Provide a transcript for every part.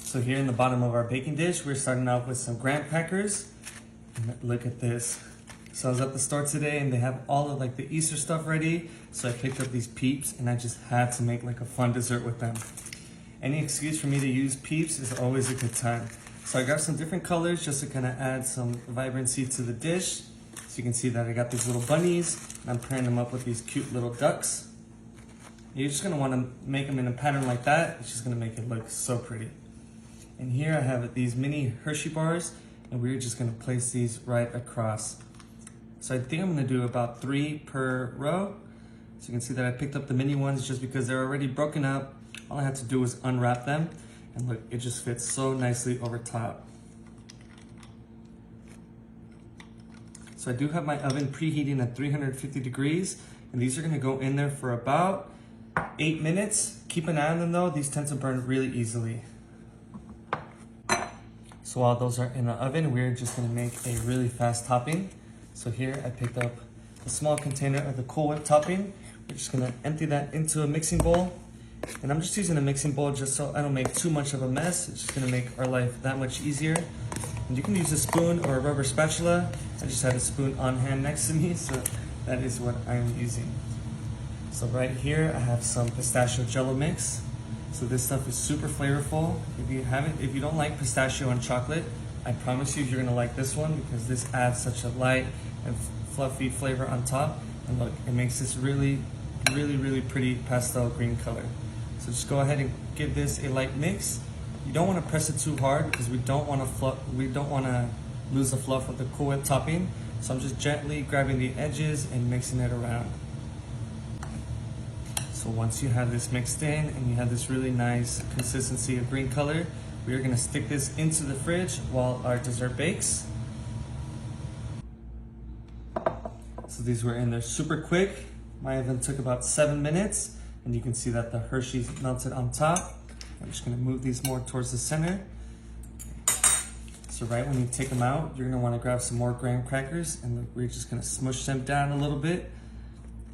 So here in the bottom of our baking dish, we're starting off with some graham crackers. And look at this. So I was at the store today and they have all of like the Easter stuff ready. So I picked up these Peeps and I just had to make like a fun dessert with them. Any excuse for me to use Peeps is always a good time. So I grabbed some different colors just to kind of add some vibrancy to the dish. So you can see that I got these little bunnies and I'm pairing them up with these cute little ducks. You're just gonna wanna make them in a pattern like that. It's just gonna make it look so pretty. And here I have these mini Hershey bars and we're just gonna place these right across. So I think I'm gonna do about 3 per row. So you can see that I picked up the mini ones just because they're already broken up. All I had to do was unwrap them. And look, it just fits so nicely over top. So I do have my oven preheating at 350 degrees. And these are gonna go in there for about 8 minutes. Keep an eye on them though, these tend to burn really easily. So while those are in the oven, we're just gonna make a really fast topping. So here I picked up a small container of the Cool Whip topping. We're just gonna empty that into a mixing bowl. And I'm just using a mixing bowl just so I don't make too much of a mess. It's just gonna make our life that much easier. And you can use a spoon or a rubber spatula. I just had a spoon on hand next to me, so that is what I'm using. So right here I have some pistachio jello mix. So this stuff is super flavorful. If you don't like pistachio and chocolate, I promise you you're gonna like this one because this adds such a light and fluffy flavor on top. And look, it makes this really pretty pastel green color. So just go ahead and give this a light mix. You don't want to press it too hard because we don't want to lose the fluff of the Cool Whip topping. So I'm just gently grabbing the edges and mixing it around. So once you have this mixed in and you have this really nice consistency of green color, we are going to stick this into the fridge while our dessert bakes. So these were in there super quick. My oven took about 7 minutes and you can see that the Hershey's melted on top. I'm just gonna move these more towards the center. So right when you take them out, you're gonna wanna grab some more graham crackers and we're just gonna smush them down a little bit.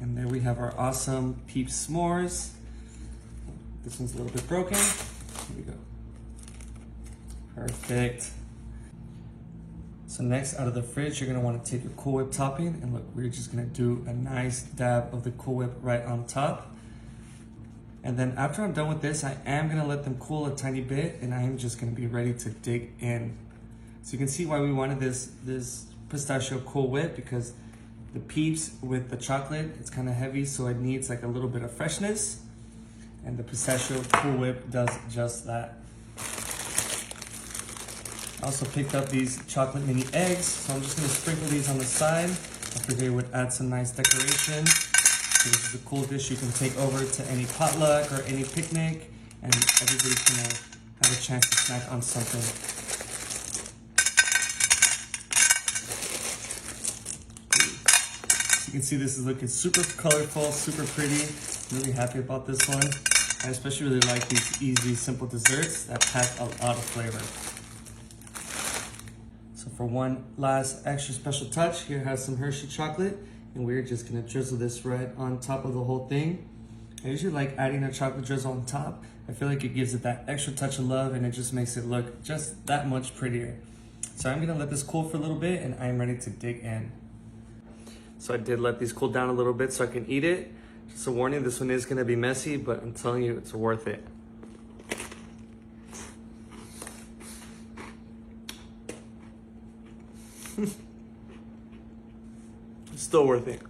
And there we have our awesome Peeps s'mores. This one's a little bit broken. Here we go. Perfect. So next, out of the fridge, you're gonna wanna take your Cool Whip topping and look, we're just gonna do a nice dab of the Cool Whip right on top. And then after I'm done with this, I am gonna let them cool a tiny bit and I am just gonna be ready to dig in. So you can see why we wanted this pistachio Cool Whip because the Peeps with the chocolate, it's kind of heavy, so it needs like a little bit of freshness. And the pistachio Cool Whip does just that. I also picked up these chocolate mini eggs, so I'm just gonna sprinkle these on the side. I figured it would add some nice decoration. So this is a cool dish you can take over to any potluck or any picnic, and everybody can have a chance to snack on something. So you can see this is looking super colorful, super pretty. I'm really happy about this one. I especially really like these easy, simple desserts that pack a lot of flavor. So for one last extra special touch, here has some Hershey chocolate. And we're just gonna drizzle this right on top of the whole thing. I usually like adding a chocolate drizzle on top. I feel like it gives it that extra touch of love and it just makes it look just that much prettier. So I'm gonna let this cool for a little bit and I'm ready to dig in. So I did let these cool down a little bit so I can eat it. Just a warning, this one is gonna be messy, but I'm telling you, it's worth it. Still worth it.